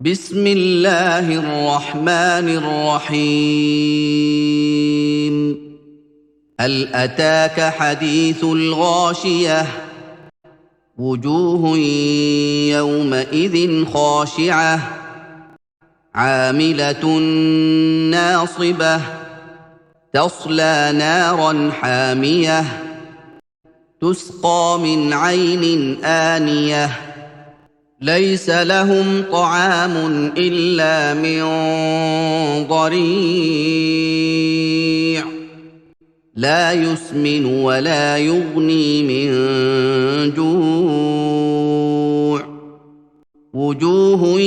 بسم الله الرحمن الرحيم. هل أتاك حديث الغاشية؟ وجوه يومئذ خاشعة عاملة ناصبة تصلى نارا حامية تسقى من عين آنية ليس لهم طعام إلا من ضريع لا يسمن ولا يغني من جوع وجوه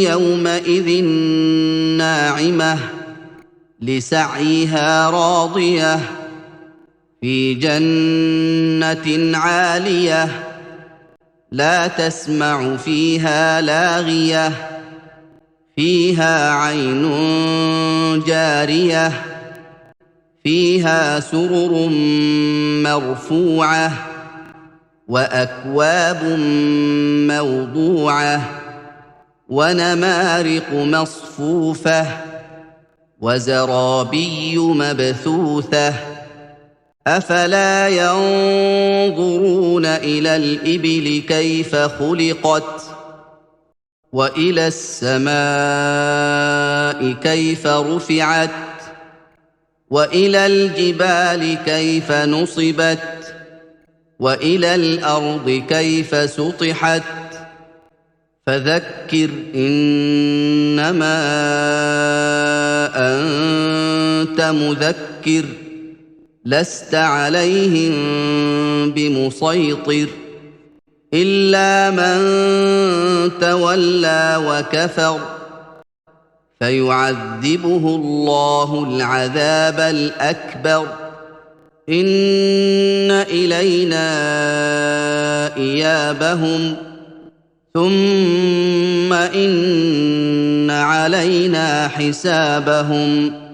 يومئذ ناعمة لسعيها راضية في جنة عالية لا تسمع فيها لاغية فيها عين جارية فيها سرر مرفوعة وأكواب موضوعة ونمارق مصفوفة وزرابي مبثوثة أفلا ينظرون إلى الإبل كيف خلقت وإلى السماء كيف رفعت وإلى الجبال كيف نصبت وإلى الأرض كيف سطحت فذكر إنما أنت مذكر لست عليهم بمسيطر إلا من تولى وكفر فيعذبه الله العذاب الأكبر إن إلينا إيابهم ثم إن علينا حسابهم